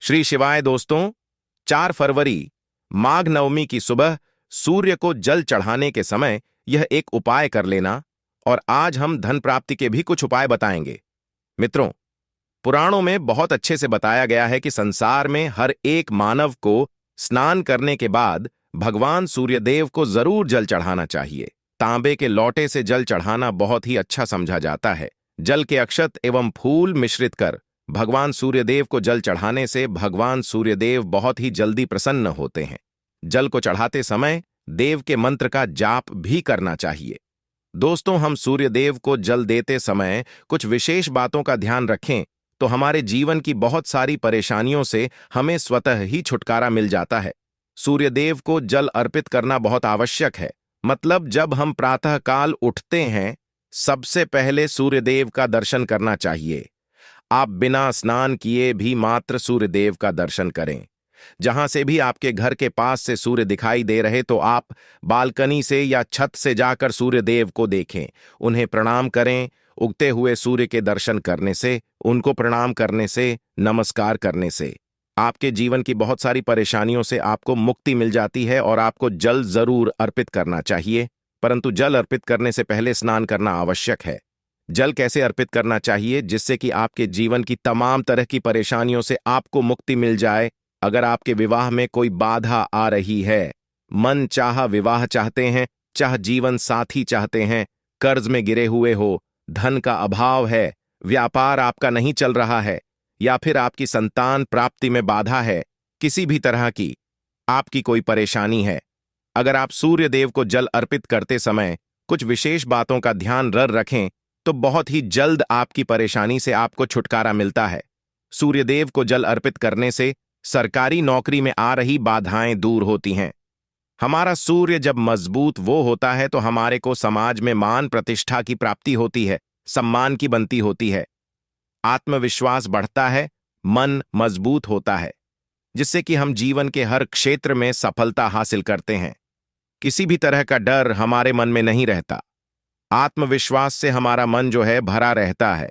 श्री शिवाय दोस्तों। 4 फरवरी माघ नवमी की सुबह सूर्य को जल चढ़ाने के समय यह एक उपाय कर लेना। और आज हम धन प्राप्ति के भी कुछ उपाय बताएंगे। मित्रों, पुराणों में बहुत अच्छे से बताया गया है कि संसार में हर एक मानव को स्नान करने के बाद भगवान सूर्यदेव को जरूर जल चढ़ाना चाहिए। तांबे के लोटे से जल चढ़ाना बहुत ही अच्छा समझा जाता है। जल के अक्षत एवं फूल मिश्रित कर भगवान सूर्यदेव को जल चढ़ाने से भगवान सूर्यदेव बहुत ही जल्दी प्रसन्न होते हैं। जल को चढ़ाते समय देव के मंत्र का जाप भी करना चाहिए। दोस्तों, हम सूर्यदेव को जल देते समय कुछ विशेष बातों का ध्यान रखें तो हमारे जीवन की बहुत सारी परेशानियों से हमें स्वतः ही छुटकारा मिल जाता है। सूर्यदेव को जल अर्पित करना बहुत आवश्यक है। मतलब जब हम प्रातःकाल उठते हैं, सबसे पहले सूर्यदेव का दर्शन करना चाहिए। आप बिना स्नान किए भी मात्र सूर्यदेव का दर्शन करें। जहां से भी आपके घर के पास से सूर्य दिखाई दे रहे तो आप बालकनी से या छत से जाकर सूर्यदेव को देखें, उन्हें प्रणाम करें। उगते हुए सूर्य के दर्शन करने से, उनको प्रणाम करने से, नमस्कार करने से आपके जीवन की बहुत सारी परेशानियों से आपको मुक्ति मिल जाती है। और आपको जल जरूर अर्पित करना चाहिए, परंतु जल अर्पित करने से पहले स्नान करना आवश्यक है। जल कैसे अर्पित करना चाहिए जिससे कि आपके जीवन की तमाम तरह की परेशानियों से आपको मुक्ति मिल जाए। अगर आपके विवाह में कोई बाधा आ रही है, मन चाह विवाह चाहते हैं, चाह जीवन साथी चाहते हैं, कर्ज में गिरे हुए हो, धन का अभाव है, व्यापार आपका नहीं चल रहा है, या फिर आपकी संतान प्राप्ति में बाधा है, किसी भी तरह की आपकी कोई परेशानी है, अगर आप सूर्य देव को जल अर्पित करते समय कुछ विशेष बातों का ध्यान रखें तो बहुत ही जल्द आपकी परेशानी से आपको छुटकारा मिलता है। सूर्यदेव को जल अर्पित करने से सरकारी नौकरी में आ रही बाधाएं दूर होती हैं। हमारा सूर्य जब मजबूत वो होता है तो हमारे को समाज में मान प्रतिष्ठा की प्राप्ति होती है, सम्मान की बनती होती है, आत्मविश्वास बढ़ता है, मन मजबूत होता है, जिससे कि हम जीवन के हर क्षेत्र में सफलता हासिल करते हैं। किसी भी तरह का डर हमारे मन में नहीं रहता। आत्मविश्वास से हमारा मन जो है भरा रहता है।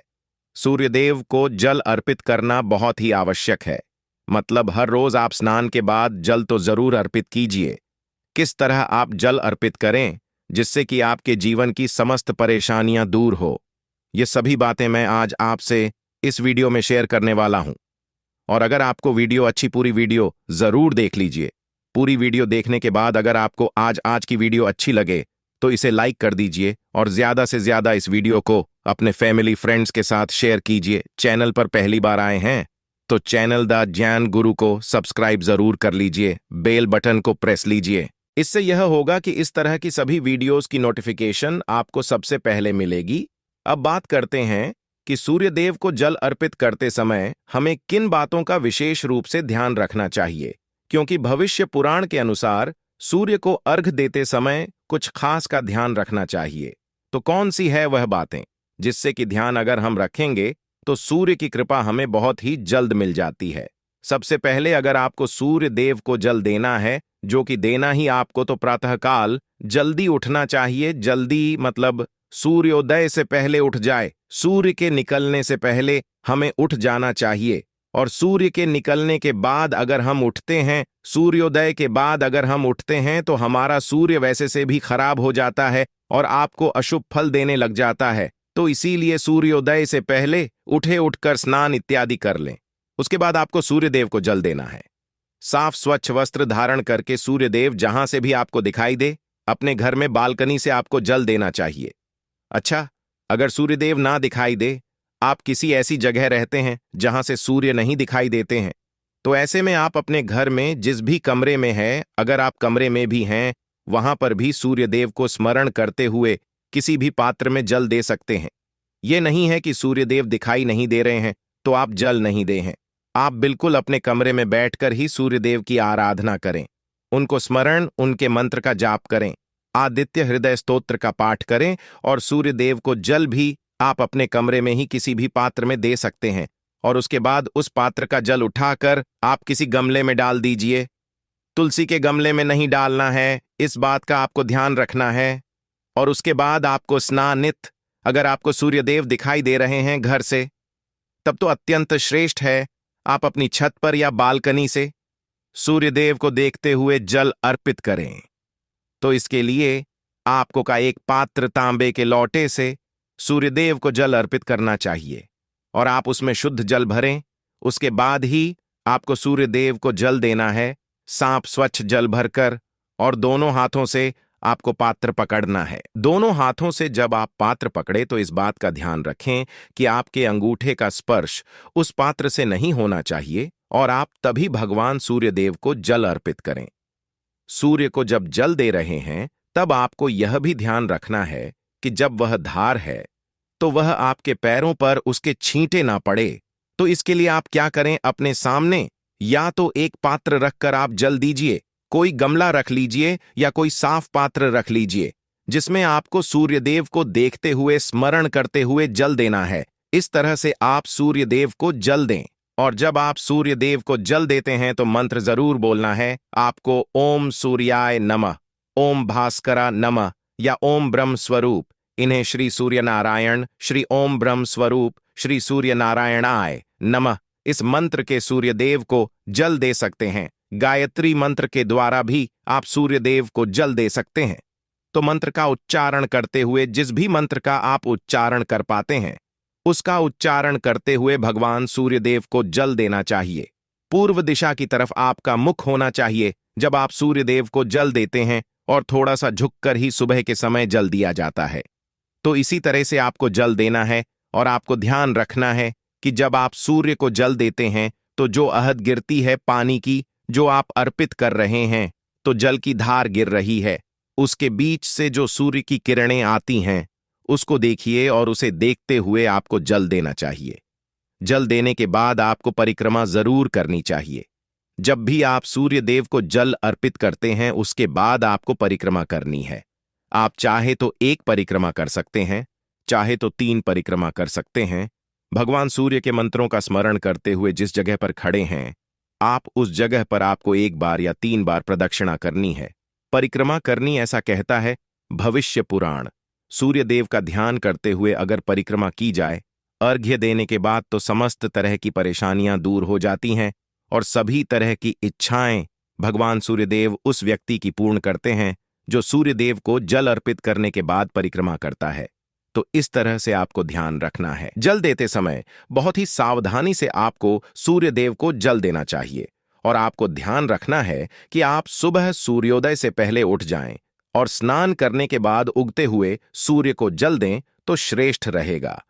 सूर्यदेव को जल अर्पित करना बहुत ही आवश्यक है। मतलब हर रोज आप स्नान के बाद जल तो जरूर अर्पित कीजिए। किस तरह आप जल अर्पित करें जिससे कि आपके जीवन की समस्त परेशानियां दूर हो, ये सभी बातें मैं आज आपसे इस वीडियो में शेयर करने वाला हूं। और अगर आपको वीडियो पूरी वीडियो जरूर देख लीजिए। पूरी वीडियो देखने के बाद अगर आपको आज की वीडियो अच्छी लगे तो इसे लाइक कर दीजिए और ज्यादा से ज्यादा इस वीडियो को अपने फैमिली फ्रेंड्स के साथ शेयर कीजिए। चैनल पर पहली बार आए हैं तो चैनल द ज्ञान गुरु को सब्सक्राइब जरूर कर लीजिए, बेल बटन को प्रेस लीजिए। इससे यह होगा कि इस तरह की सभी वीडियोस की नोटिफिकेशन आपको सबसे पहले मिलेगी। अब बात करते हैं कि सूर्यदेव को जल अर्पित करते समय हमें किन बातों का विशेष रूप से ध्यान रखना चाहिए, क्योंकि भविष्य पुराण के अनुसार सूर्य को अर्घ देते समय कुछ खास का ध्यान रखना चाहिए। तो कौन सी है वह बातें जिससे कि ध्यान अगर हम रखेंगे तो सूर्य की कृपा हमें बहुत ही जल्द मिल जाती है। सबसे पहले अगर आपको सूर्य देव को जल देना है, जो कि देना ही आपको, तो प्रातःकाल जल्दी उठना चाहिए। जल्दी मतलब सूर्योदय से पहले उठ जाए। सूर्य के निकलने से पहले हमें उठ जाना चाहिए। और सूर्य के निकलने के बाद अगर हम उठते हैं, सूर्योदय के बाद अगर हम उठते हैं तो हमारा सूर्य वैसे से भी खराब हो जाता है और आपको अशुभ फल देने लग जाता है। तो इसीलिए सूर्योदय से पहले उठकर स्नान इत्यादि कर लें। उसके बाद आपको सूर्यदेव को जल देना है। साफ स्वच्छ वस्त्र धारण करके सूर्यदेव जहां से भी आपको दिखाई दे, अपने घर में बालकनी से आपको जल देना चाहिए। अच्छा, अगर सूर्यदेव ना दिखाई दे, आप किसी ऐसी जगह रहते हैं जहां से सूर्य नहीं दिखाई देते हैं, तो ऐसे में आप अपने घर में जिस भी कमरे में है, अगर आप कमरे में भी हैं, वहां पर भी सूर्यदेव को स्मरण करते हुए किसी भी पात्र में जल दे सकते हैं। यह नहीं है कि सूर्यदेव दिखाई नहीं दे रहे हैं तो आप जल नहीं दे हैं। आप बिल्कुल अपने कमरे में बैठकर ही सूर्यदेव की आराधना करें, उनको स्मरण, उनके मंत्र का जाप करें, आदित्य हृदय स्तोत्र का पाठ करें। और सूर्यदेव को जल भी आप अपने कमरे में ही किसी भी पात्र में दे सकते हैं। और उसके बाद उस पात्र का जल उठाकर आप किसी गमले में डाल दीजिए। तुलसी के गमले में नहीं डालना है, इस बात का आपको ध्यान रखना है। और उसके बाद आपको स्नानित, अगर आपको सूर्यदेव दिखाई दे रहे हैं घर से, तब तो अत्यंत श्रेष्ठ है। आप अपनी छत पर या बालकनी से सूर्यदेव को देखते हुए जल अर्पित करें। तो इसके लिए आपको का एक पात्र तांबे के लोटे से सूर्यदेव को जल अर्पित करना चाहिए और आप उसमें शुद्ध जल भरें। उसके बाद ही आपको सूर्यदेव को जल देना है। सांप स्वच्छ जल भरकर और दोनों हाथों से आपको पात्र पकड़ना है। दोनों हाथों से जब आप पात्र पकड़े तो इस बात का ध्यान रखें कि आपके अंगूठे का स्पर्श उस पात्र से नहीं होना चाहिए और आप तभी भगवान सूर्यदेव को जल अर्पित करें। सूर्य को जब जल दे रहे हैं तब आपको यह भी ध्यान रखना है कि जब वह धार है तो वह आपके पैरों पर उसके छींटे ना पड़े। तो इसके लिए आप क्या करें, अपने सामने या तो एक पात्र रखकर आप जल दीजिए, कोई गमला रख लीजिए या कोई साफ पात्र रख लीजिए जिसमें आपको सूर्यदेव को देखते हुए स्मरण करते हुए जल देना है। इस तरह से आप सूर्यदेव को जल दें। और जब आप सूर्यदेव को जल देते हैं तो मंत्र जरूर बोलना है आपको, ओम सूर्याय नमः, ओम भास्करा नमः या ओम ब्रह्म स्वरूप। इन्हें श्री सूर्य नारायण, श्री ओम ब्रह्म स्वरूप, श्री सूर्य नारायणाय नमः इस मंत्र के सूर्यदेव को जल दे सकते हैं। गायत्री मंत्र के द्वारा भी आप सूर्यदेव को जल दे सकते हैं। तो मंत्र का उच्चारण करते हुए, जिस भी मंत्र का आप उच्चारण कर पाते हैं उसका उच्चारण करते हुए भगवान सूर्यदेव को जल देना चाहिए। पूर्व दिशा की तरफ आपका मुख होना चाहिए जब आप सूर्यदेव को जल देते हैं और थोड़ा सा झुककर ही सुबह के समय जल दिया जाता है। तो इसी तरह से आपको जल देना है और आपको ध्यान रखना है कि जब आप सूर्य को जल देते हैं तो जो अहद गिरती है पानी की, जो आप अर्पित कर रहे हैं, तो जल की धार गिर रही है, उसके बीच से जो सूर्य की किरणें आती हैं उसको देखिए और उसे देखते हुए आपको जल देना चाहिए। जल देने के बाद आपको परिक्रमा जरूर करनी चाहिए। जब भी आप सूर्य देव को जल अर्पित करते हैं उसके बाद आपको परिक्रमा करनी है। आप चाहे तो एक परिक्रमा कर सकते हैं, चाहे तो 3 परिक्रमा कर सकते हैं। भगवान सूर्य के मंत्रों का स्मरण करते हुए जिस जगह पर खड़े हैं आप उस जगह पर आपको 1 बार या 3 बार प्रदक्षिणा करनी है। परिक्रमा करनी, ऐसा कहता है भविष्य पुराण। सूर्यदेव का ध्यान करते हुए अगर परिक्रमा की जाए, अर्घ्य देने के बाद तो समस्त तरह की परेशानियां दूर हो जाती हैं और सभी तरह की इच्छाएं भगवान सूर्यदेव उस व्यक्ति की पूर्ण करते हैं जो सूर्यदेव को जल अर्पित करने के बाद परिक्रमा करता है। तो इस तरह से आपको ध्यान रखना है। जल देते समय बहुत ही सावधानी से आपको सूर्यदेव को जल देना चाहिए और आपको ध्यान रखना है कि आप सुबह सूर्योदय से पहले उठ जाएं और स्नान करने के बाद उगते हुए सूर्य को जल दें तो श्रेष्ठ रहेगा।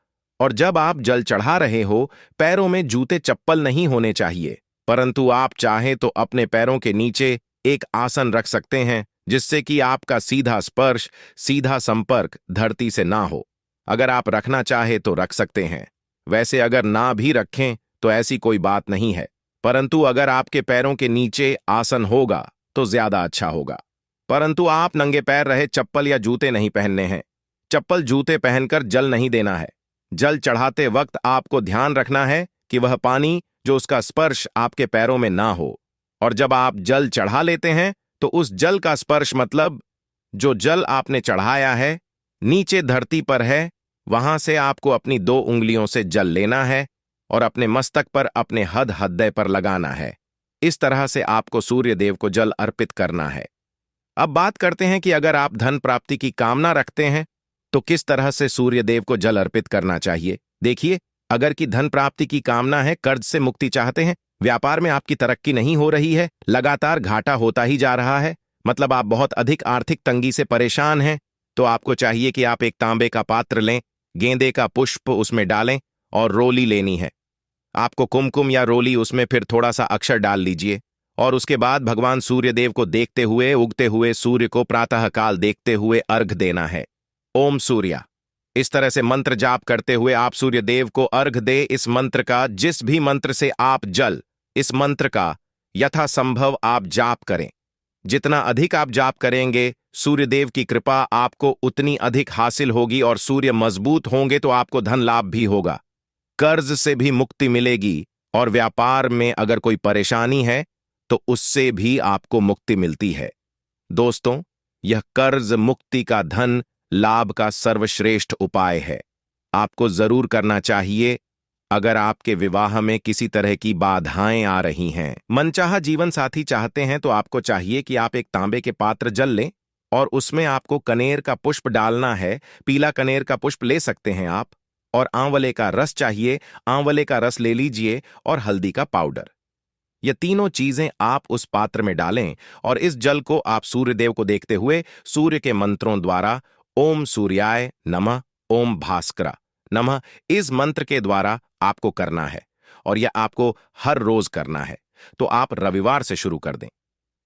और जब आप जल चढ़ा रहे हो पैरों में जूते चप्पल नहीं होने चाहिए, परंतु आप चाहें तो अपने पैरों के नीचे एक आसन रख सकते हैं जिससे कि आपका सीधा स्पर्श, सीधा संपर्क धरती से ना हो। अगर आप रखना चाहे तो रख सकते हैं, वैसे अगर ना भी रखें तो ऐसी कोई बात नहीं है, परंतु अगर आपके पैरों के नीचे आसन होगा तो ज्यादा अच्छा होगा। परंतु आप नंगे पैर रहे चप्पल या जूते नहीं पहनने हैं। चप्पल जूते पहनकर जल नहीं देना है। जल चढ़ाते वक्त आपको ध्यान रखना है कि वह पानी जो उसका स्पर्श आपके पैरों में ना हो। और जब आप जल चढ़ा लेते हैं तो उस जल का स्पर्श मतलब जो जल आपने चढ़ाया है नीचे धरती पर है, वहां से आपको अपनी 2 उंगलियों से जल लेना है और अपने मस्तक पर, अपने हृदय पर लगाना है। इस तरह से आपको सूर्यदेव को जल अर्पित करना है। अब बात करते हैं कि अगर आप धन प्राप्ति की कामना रखते हैं तो किस तरह से सूर्यदेव को जल अर्पित करना चाहिए। देखिए, अगर की धन प्राप्ति की कामना है, कर्ज से मुक्ति चाहते हैं, व्यापार में आपकी तरक्की नहीं हो रही है, लगातार घाटा होता ही जा रहा है, मतलब आप बहुत अधिक आर्थिक तंगी से परेशान हैं, तो आपको चाहिए कि आप एक तांबे का पात्र लें, गेंदे का पुष्प उसमें डालें और रोली लेनी है। आपको कुमकुम या रोली उसमें फिर थोड़ा सा अक्षर डाल लीजिए और उसके बाद भगवान सूर्यदेव को देखते हुए उगते हुए सूर्य को प्रातःकाल देखते हुए अर्घ देना है। ओम सूर्या, इस तरह से मंत्र जाप करते हुए आप सूर्यदेव को अर्घ दे। इस मंत्र का, जिस भी मंत्र से आप जल, इस मंत्र का यथासंभव आप जाप करें। जितना अधिक आप जाप करेंगे सूर्यदेव की कृपा आपको उतनी अधिक हासिल होगी और सूर्य मजबूत होंगे तो आपको धन लाभ भी होगा, कर्ज से भी मुक्ति मिलेगी और व्यापार में अगर कोई परेशानी है तो उससे भी आपको मुक्ति मिलती है। दोस्तों, यह कर्ज मुक्ति का धन लाभ का सर्वश्रेष्ठ उपाय है। आपको जरूर करना चाहिए। अगर आपके विवाह में किसी तरह की बाधाएं आ रही हैं, मनचाहा जीवन साथी चाहते हैं, तो आपको चाहिए कि आप एक तांबे के पात्र जल लें और उसमें आपको कनेर का पुष्प डालना है। पीला कनेर का पुष्प ले सकते हैं आप। और आंवले का रस चाहिए, आंवले का रस ले लीजिए, और हल्दी का पाउडर। ये तीनों चीजें आप उस पात्र में डालें और इस जल को आप सूर्यदेव को देखते हुए सूर्य के मंत्रों द्वारा ओम सूर्याय नमः, ओम भास्करा नमः, इस मंत्र के द्वारा आपको करना है। और यह आपको हर रोज करना है। तो आप रविवार से शुरू कर दें।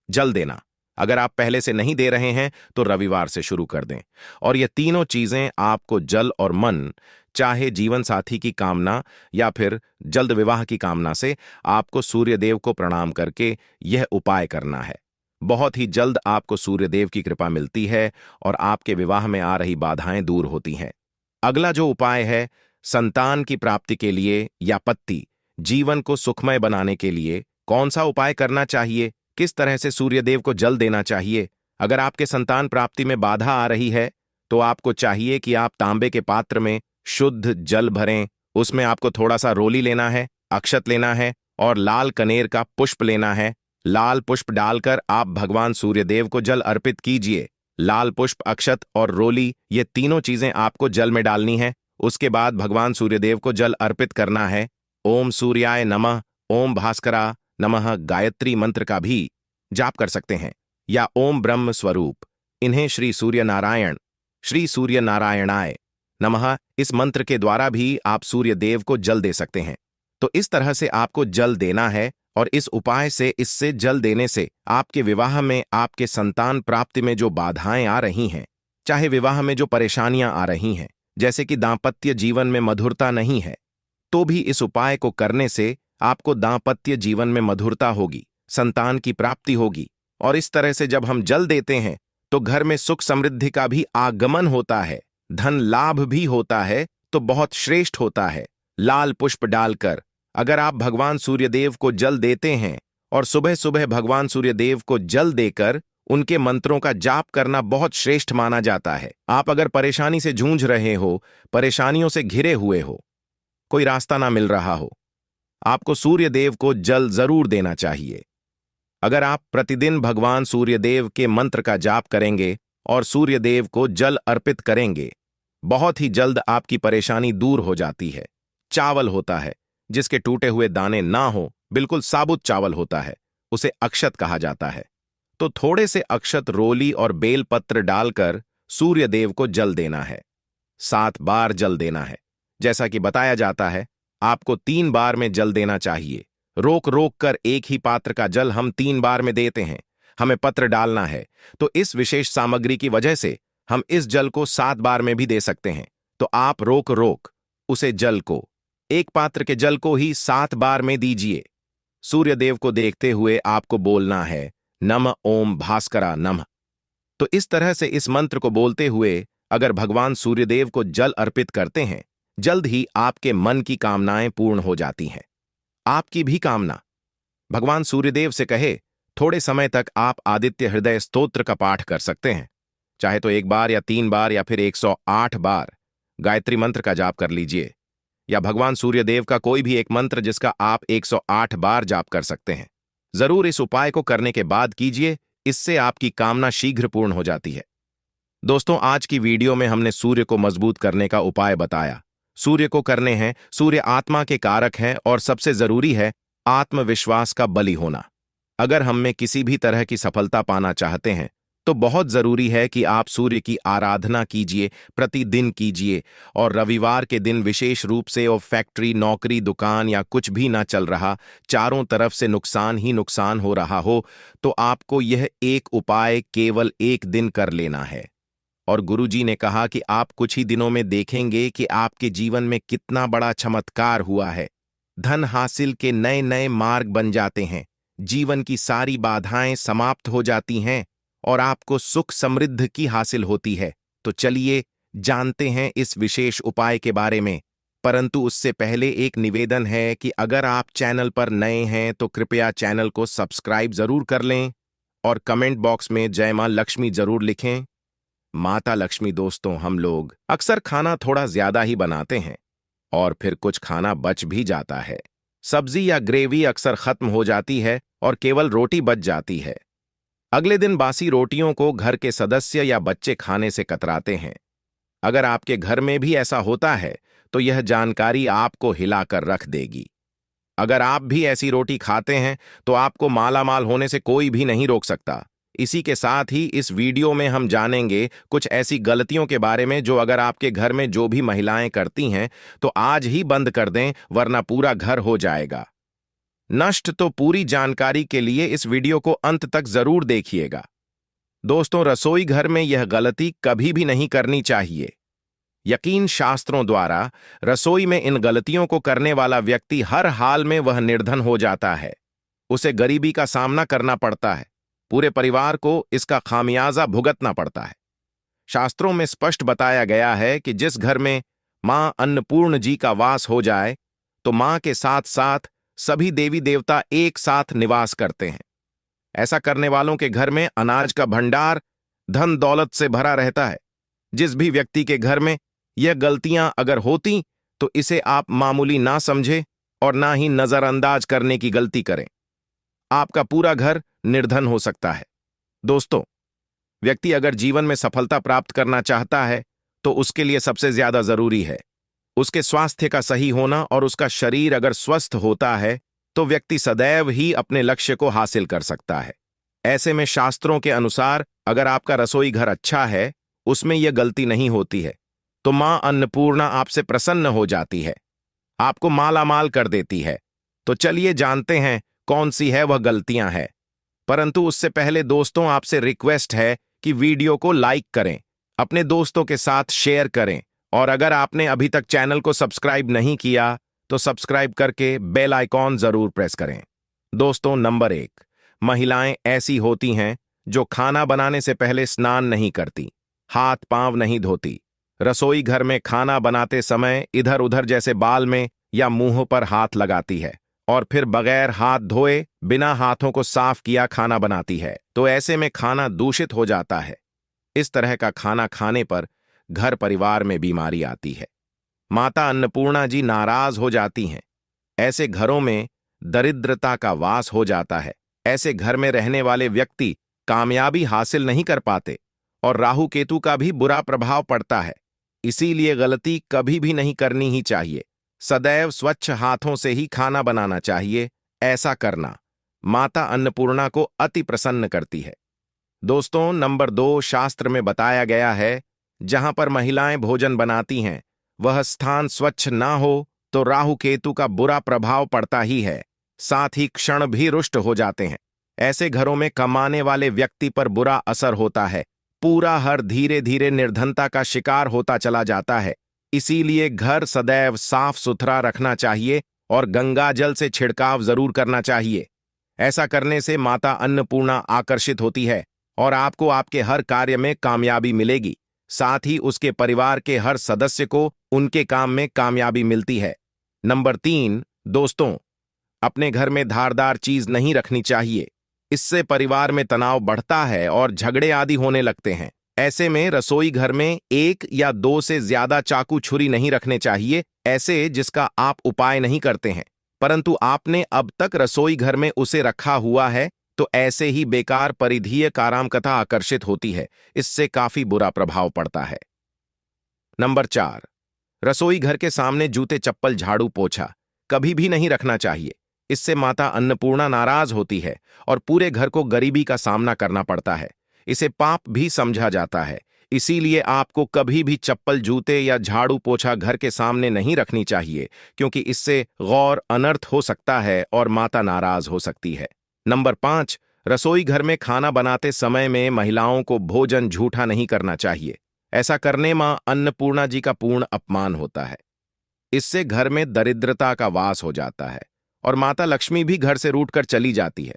जल देना, अगर आप पहले से नहीं दे रहे हैं तो रविवार से शुरू कर दें। और ये तीनों चीजें आपको जल और मन, चाहे जीवन साथी की कामना या फिर जल्द विवाह की कामना से, आपको सूर्यदेव को प्रणाम करके यह उपाय करना है। बहुत ही जल्द आपको सूर्यदेव की कृपा मिलती है और आपके विवाह में आ रही बाधाएं दूर होती हैं। अगला जो उपाय है, संतान की प्राप्ति के लिए या पत्ती जीवन को सुखमय बनाने के लिए कौन सा उपाय करना चाहिए, किस तरह से सूर्यदेव को जल देना चाहिए। अगर आपके संतान प्राप्ति में बाधा आ रही है तो आपको चाहिए कि आप तांबे के पात्र में शुद्ध जल भरें। उसमें आपको थोड़ा सा रोली लेना है, अक्षत लेना है और लाल कनेर का पुष्प लेना है। लाल पुष्प डालकर आप भगवान सूर्यदेव को जल अर्पित कीजिए। लाल पुष्प, अक्षत और रोली, ये तीनों चीजें आपको जल में डालनी है। उसके बाद भगवान सूर्यदेव को जल अर्पित करना है। ओम सूर्याय नमः, ओम भास्करा नमः गायत्री मंत्र का भी जाप कर सकते हैं, या ओम ब्रह्म स्वरूप। इन्हें श्री सूर्य नारायणाय नमः, इस मंत्र के द्वारा भी आप सूर्य देव को जल दे सकते हैं। तो इस तरह से आपको जल देना है और इस उपाय से, इससे जल देने से आपके विवाह में, आपके संतान प्राप्ति में जो बाधाएं आ रही हैं, चाहे विवाह में जो परेशानियां आ रही हैं, जैसे कि दांपत्य जीवन में मधुरता नहीं है, तो भी इस उपाय को करने से आपको दांपत्य जीवन में मधुरता होगी, संतान की प्राप्ति होगी। और इस तरह से जब हम जल देते हैं तो घर में सुख समृद्धि का भी आगमन होता है, धन लाभ भी होता है, तो बहुत श्रेष्ठ होता है। लाल पुष्प डालकर अगर आप भगवान सूर्यदेव को जल देते हैं और सुबह सुबह भगवान सूर्यदेव को जल देकर उनके मंत्रों का जाप करना बहुत श्रेष्ठ माना जाता है। आप अगर परेशानी से जूझ रहे हो, परेशानियों से घिरे हुए हो, कोई रास्ता ना मिल रहा हो, आपको सूर्यदेव को जल जरूर देना चाहिए। अगर आप प्रतिदिन भगवान सूर्यदेव के मंत्र का जाप करेंगे और सूर्यदेव को जल अर्पित करेंगे, बहुत ही जल्द आपकी परेशानी दूर हो जाती है। चावल होता है जिसके टूटे हुए दाने ना हो, बिल्कुल साबुत चावल होता है, उसे अक्षत कहा जाता है। तो थोड़े से अक्षत, रोली और बेलपत्र डालकर सूर्यदेव को जल देना है। 7 बार जल देना है। जैसा कि बताया जाता है, आपको 3 बार में जल देना चाहिए। रोक रोक कर एक ही पात्र का जल हम 3 बार में देते हैं। हमें पत्र डालना है, तो इस विशेष सामग्री की वजह से हम इस जल को 7 बार में भी दे सकते हैं। तो आप रोक रोक उसे जल को, एक पात्र के जल को ही 7 बार में दीजिए। सूर्यदेव को देखते हुए आपको बोलना है नमः ओम भास्करा नमः। तो इस तरह से इस मंत्र को बोलते हुए अगर भगवान सूर्यदेव को जल अर्पित करते हैं, जल्द ही आपके मन की कामनाएं पूर्ण हो जाती हैं। आपकी भी कामना भगवान सूर्यदेव से कहे, थोड़े समय तक आप आदित्य हृदय स्तोत्र का पाठ कर सकते हैं। चाहे तो 1 बार या 3 बार या फिर 108 बार गायत्री मंत्र का जाप कर लीजिए, या भगवान सूर्यदेव का कोई भी एक मंत्र जिसका आप 108 बार जाप कर सकते हैं। जरूर इस उपाय को करने के बाद कीजिए, इससे आपकी कामना शीघ्र पूर्ण हो जाती है। दोस्तों, आज की वीडियो में हमने सूर्य को मजबूत करने का उपाय बताया। सूर्य को करने हैं, सूर्य आत्मा के कारक हैं और सबसे जरूरी है आत्मविश्वास का बलि होना। अगर हम में किसी भी तरह की सफलता पाना चाहते हैं तो बहुत जरूरी है कि आप सूर्य की आराधना कीजिए, प्रतिदिन कीजिए। और रविवार के दिन विशेष रूप से, और फैक्ट्री, नौकरी, दुकान या कुछ भी ना चल रहा, चारों तरफ से नुकसान ही नुकसान हो रहा हो, तो आपको यह एक उपाय केवल 1 दिन कर लेना है। और गुरुजी ने कहा कि आप कुछ ही दिनों में देखेंगे कि आपके जीवन में कितना बड़ा चमत्कार हुआ है। धन हासिल के नए नए मार्ग बन जाते हैं, जीवन की सारी बाधाएं समाप्त हो जाती हैं और आपको सुख समृद्धि की हासिल होती है। तो चलिए जानते हैं इस विशेष उपाय के बारे में। परंतु उससे पहले एक निवेदन है कि अगर आप चैनल पर नए हैं तो कृपया चैनल को सब्सक्राइब जरूर कर लें और कमेंट बॉक्स में जय मां लक्ष्मी जरूर लिखें। माता लक्ष्मी, दोस्तों, हम लोग अक्सर खाना थोड़ा ज्यादा ही बनाते हैं, और फिर कुछ खाना बच भी जाता है। सब्जी या ग्रेवी अक्सर खत्म हो जाती है और केवल रोटी बच जाती है। अगले दिन बासी रोटियों को घर के सदस्य या बच्चे खाने से कतराते हैं। अगर आपके घर में भी ऐसा होता है तो यह जानकारी आपको हिलाकर रख देगी। अगर आप भी ऐसी रोटी खाते हैं तो आपको मालामाल होने से कोई भी नहीं रोक सकता। इसी के साथ ही इस वीडियो में हम जानेंगे कुछ ऐसी गलतियों के बारे में जो अगर आपके घर में जो भी महिलाएं करती हैं तो आज ही बंद कर दें, वरना पूरा घर हो जाएगा नष्ट। तो पूरी जानकारी के लिए इस वीडियो को अंत तक जरूर देखिएगा। दोस्तों, रसोई घर में यह गलती कभी भी नहीं करनी चाहिए। यकीन शास्त्रों द्वारा रसोई में इन गलतियों को करने वाला व्यक्ति हर हाल में वह निर्धन हो जाता है। उसे गरीबी का सामना करना पड़ता है, पूरे परिवार को इसका खामियाजा भुगतना पड़ता है। शास्त्रों में स्पष्ट बताया गया है कि जिस घर में मां अन्नपूर्ण जी का वास हो जाए तो मां के साथ साथ सभी देवी देवता एक साथ निवास करते हैं। ऐसा करने वालों के घर में अनाज का भंडार धन दौलत से भरा रहता है। जिस भी व्यक्ति के घर में यह गलतियां अगर होती तो इसे आप मामूली ना समझे और ना ही नजरअंदाज करने की गलती करें। आपका पूरा घर निर्धन हो सकता है। दोस्तों, व्यक्ति अगर जीवन में सफलता प्राप्त करना चाहता है तो उसके लिए सबसे ज्यादा जरूरी है उसके स्वास्थ्य का सही होना, और उसका शरीर अगर स्वस्थ होता है तो व्यक्ति सदैव ही अपने लक्ष्य को हासिल कर सकता है। ऐसे में शास्त्रों के अनुसार अगर आपका रसोई घर अच्छा है, उसमें यह गलती नहीं होती है, तो मां अन्नपूर्णा आपसे प्रसन्न हो जाती है, आपको मालामाल कर देती है। तो चलिए जानते हैं कौन सी है वह गलतियां हैं। परंतु उससे पहले दोस्तों, आपसे रिक्वेस्ट है कि वीडियो को लाइक करें, अपने दोस्तों के साथ शेयर करें, और अगर आपने अभी तक चैनल को सब्सक्राइब नहीं किया तो सब्सक्राइब करके बेल आइकॉन जरूर प्रेस करें। दोस्तों, नंबर 1, महिलाएं ऐसी होती हैं जो खाना बनाने से पहले स्नान नहीं करती, हाथ पांव नहीं धोती। रसोई घर में खाना बनाते समय इधर उधर जैसे बाल में या मुंह पर हाथ लगाती है और फिर बगैर हाथ धोए बिना हाथों को साफ किया खाना बनाती है। तो ऐसे में खाना दूषित हो जाता है। इस तरह का खाना खाने पर घर परिवार में बीमारी आती है। माता अन्नपूर्णा जी नाराज हो जाती हैं। ऐसे घरों में दरिद्रता का वास हो जाता है। ऐसे घर में रहने वाले व्यक्ति कामयाबी हासिल नहीं कर पाते और राहु केतु का भी बुरा प्रभाव पड़ता है। इसीलिए गलती कभी भी नहीं करनी ही चाहिए। सदैव स्वच्छ हाथों से ही खाना बनाना चाहिए। ऐसा करना माता अन्नपूर्णा को अति प्रसन्न करती है। दोस्तों, नंबर 2, शास्त्र में बताया गया है जहां पर महिलाएं भोजन बनाती हैं वह स्थान स्वच्छ ना हो तो राहु केतु का बुरा प्रभाव पड़ता ही है, साथ ही क्षण भी रुष्ट हो जाते हैं। ऐसे घरों में कमाने वाले व्यक्ति पर बुरा असर होता है। पूरा हर धीरे धीरे निर्धनता का शिकार होता चला जाता है। इसीलिए घर सदैव साफ सुथरा रखना चाहिए और गंगा जल से छिड़काव जरूर करना चाहिए। ऐसा करने से माता अन्नपूर्णा आकर्षित होती है और आपको आपके हर कार्य में कामयाबी मिलेगी। साथ ही उसके परिवार के हर सदस्य को उनके काम में कामयाबी मिलती है। नंबर 3, दोस्तों, अपने घर में धारदार चीज नहीं रखनी चाहिए। इससे परिवार में तनाव बढ़ता है और झगड़े आदि होने लगते हैं। ऐसे में रसोई घर में 1 या 2 से ज्यादा चाकू छुरी नहीं रखने चाहिए, ऐसे जिसका आप उपाय नहीं करते हैं परंतु आपने अब तक रसोई घर में उसे रखा हुआ है। तो ऐसे ही बेकार परिधीय आराम कथा आकर्षित होती है। इससे काफी बुरा प्रभाव पड़ता है। नंबर 4, रसोई घर के सामने जूते चप्पल झाड़ू पोछा कभी भी नहीं रखना चाहिए। इससे माता अन्नपूर्णा नाराज होती है और पूरे घर को गरीबी का सामना करना पड़ता है। इसे पाप भी समझा जाता है। इसीलिए आपको कभी भी चप्पल, जूते या झाड़ू पोछा घर के सामने नहीं रखनी चाहिए, क्योंकि इससे गौर अनर्थ हो सकता है और माता नाराज हो सकती है। नंबर 5, रसोई घर में खाना बनाते समय में महिलाओं को भोजन झूठा नहीं करना चाहिए। ऐसा करने मां अन्नपूर्णा जी का पूर्ण अपमान होता है। इससे घर में दरिद्रता का वास हो जाता है और माता लक्ष्मी भी घर से रूठकर चली जाती है।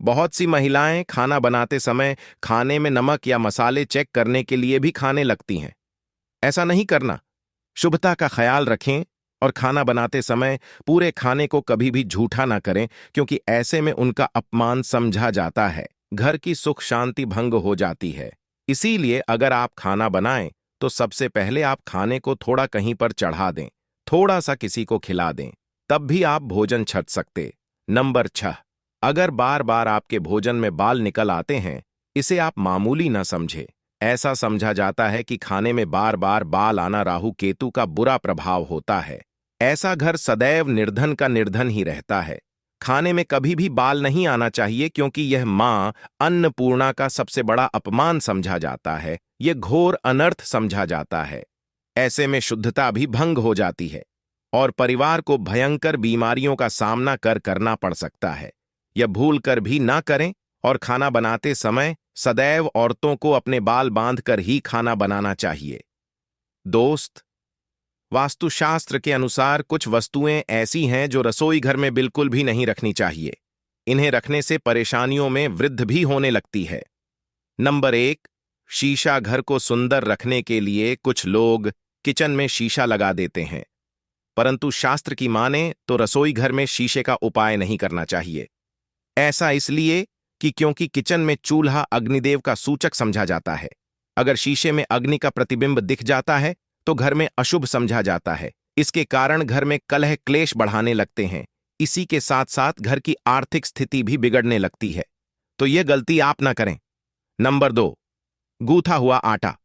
बहुत सी महिलाएं खाना बनाते समय खाने में नमक या मसाले चेक करने के लिए भी खाने लगती हैं। ऐसा नहीं करना। शुभता का ख्याल रखें और खाना बनाते समय पूरे खाने को कभी भी झूठा ना करें, क्योंकि ऐसे में उनका अपमान समझा जाता है। घर की सुख शांति भंग हो जाती है। इसीलिए अगर आप खाना बनाएं तो सबसे पहले आप खाने को थोड़ा कहीं पर चढ़ा दें, थोड़ा सा किसी को खिला दें, तब भी आप भोजन छट सकते। नंबर 6, अगर बार बार आपके भोजन में बाल निकल आते हैं, इसे आप मामूली न समझे। ऐसा समझा जाता है कि खाने में बार बार बाल आना राहु केतु का बुरा प्रभाव होता है। ऐसा घर सदैव निर्धन का निर्धन ही रहता है। खाने में कभी भी बाल नहीं आना चाहिए, क्योंकि यह मां अन्नपूर्णा का सबसे बड़ा अपमान समझा जाता है। यह घोर अनर्थ समझा जाता है। ऐसे में शुद्धता भी भंग हो जाती है और परिवार को भयंकर बीमारियों का सामना करना पड़ सकता है। यह भूल कर भी ना करें और खाना बनाते समय सदैव औरतों को अपने बाल बांधकर ही खाना बनाना चाहिए। दोस्त, वास्तुशास्त्र के अनुसार कुछ वस्तुएं ऐसी हैं जो रसोई घर में बिल्कुल भी नहीं रखनी चाहिए। इन्हें रखने से परेशानियों में वृद्धि भी होने लगती है। नंबर 1, शीशा। घर को सुंदर रखने के लिए कुछ लोग किचन में शीशा लगा देते हैं, परंतु शास्त्र की माने तो रसोई घर में शीशे का उपाय नहीं करना चाहिए। ऐसा इसलिए कि क्योंकि किचन में चूल्हा अग्निदेव का सूचक समझा जाता है। अगर शीशे में अग्नि का प्रतिबिंब दिख जाता है तो घर में अशुभ समझा जाता है। इसके कारण घर में कलह क्लेश बढ़ाने लगते हैं। इसी के साथ साथ घर की आर्थिक स्थिति भी बिगड़ने लगती है। तो यह गलती आप ना करें। नंबर 2, गूथा हुआ आटा।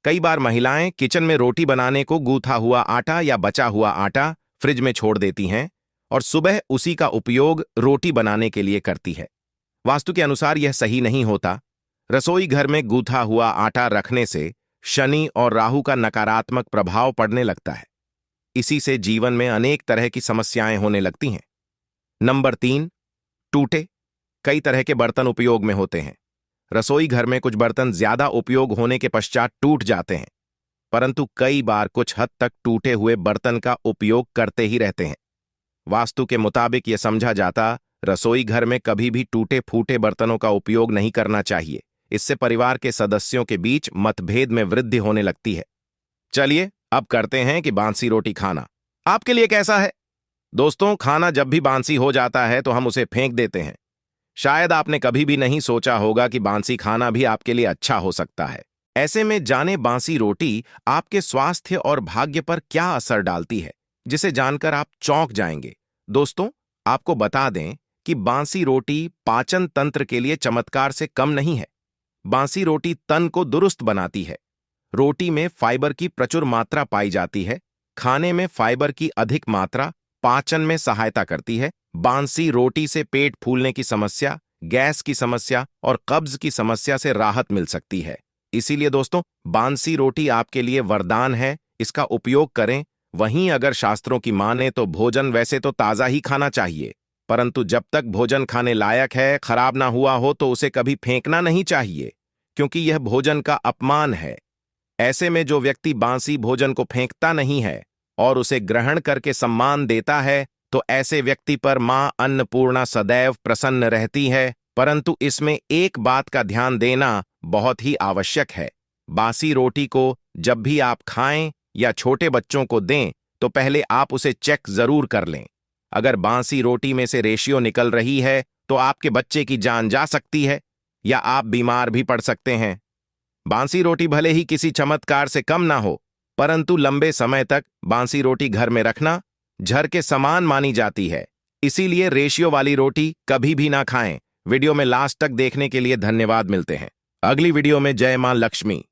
कई बार महिलाएं किचन में रोटी बनाने को गूथा हुआ आटा या बचा हुआ आटा फ्रिज में छोड़ देती हैं और सुबह उसी का उपयोग रोटी बनाने के लिए करती है। वास्तु के अनुसार यह सही नहीं होता। रसोई घर में गूथा हुआ आटा रखने से शनि और राहु का नकारात्मक प्रभाव पड़ने लगता है। इसी से जीवन में अनेक तरह की समस्याएं होने लगती हैं। नंबर 3, टूटे। कई तरह के बर्तन उपयोग में होते हैं। रसोई घर में कुछ बर्तन ज्यादा उपयोग होने के पश्चात टूट जाते हैं, परंतु कई बार कुछ हद तक टूटे हुए बर्तन का उपयोग करते ही रहते हैं। वास्तु के मुताबिक यह समझा जाता रसोई घर में कभी भी टूटे फूटे बर्तनों का उपयोग नहीं करना चाहिए। इससे परिवार के सदस्यों के बीच मतभेद में वृद्धि होने लगती है। चलिए अब करते हैं कि बांसी रोटी खाना आपके लिए कैसा है। दोस्तों, खाना जब भी बांसी हो जाता है तो हम उसे फेंक देते हैं। शायद आपने कभी भी नहीं सोचा होगा कि बांसी खाना भी आपके लिए अच्छा हो सकता है। ऐसे में जाने बांसी रोटी आपके स्वास्थ्य और भाग्य पर क्या असर डालती है, जिसे जानकर आप चौंक जाएंगे। दोस्तों, आपको बता दें कि बांसी रोटी पाचन तंत्र के लिए चमत्कार से कम नहीं है। बांसी रोटी तन को दुरुस्त बनाती है। रोटी में फाइबर की प्रचुर मात्रा पाई जाती है। खाने में फाइबर की अधिक मात्रा पाचन में सहायता करती है। बांसी रोटी से पेट फूलने की समस्या, गैस की समस्या और कब्ज की समस्या से राहत मिल सकती है। इसीलिए दोस्तों, बांसी रोटी आपके लिए वरदान है। इसका उपयोग करें। वहीं अगर शास्त्रों की माने तो भोजन वैसे तो ताजा ही खाना चाहिए, परंतु जब तक भोजन खाने लायक है, खराब ना हुआ हो, तो उसे कभी फेंकना नहीं चाहिए, क्योंकि यह भोजन का अपमान है। ऐसे में जो व्यक्ति बांसी भोजन को फेंकता नहीं है और उसे ग्रहण करके सम्मान देता है, तो ऐसे व्यक्ति पर मां अन्नपूर्णा सदैव प्रसन्न रहती है। परंतु इसमें एक बात का ध्यान देना बहुत ही आवश्यक है। बासी रोटी को जब भी आप खाएं या छोटे बच्चों को दें, तो पहले आप उसे चेक जरूर कर लें। अगर बांसी रोटी में से रेशियो निकल रही है तो आपके बच्चे की जान जा सकती है या आप बीमार भी पड़ सकते हैं। बांसी रोटी भले ही किसी चमत्कार से कम ना हो, परंतु लंबे समय तक बांसी रोटी घर में रखना झर के समान मानी जाती है। इसीलिए रेशियो वाली रोटी कभी भी ना खाएं। वीडियो में लास्ट तक देखने के लिए धन्यवाद। मिलते हैं अगली वीडियो में। जय मां लक्ष्मी।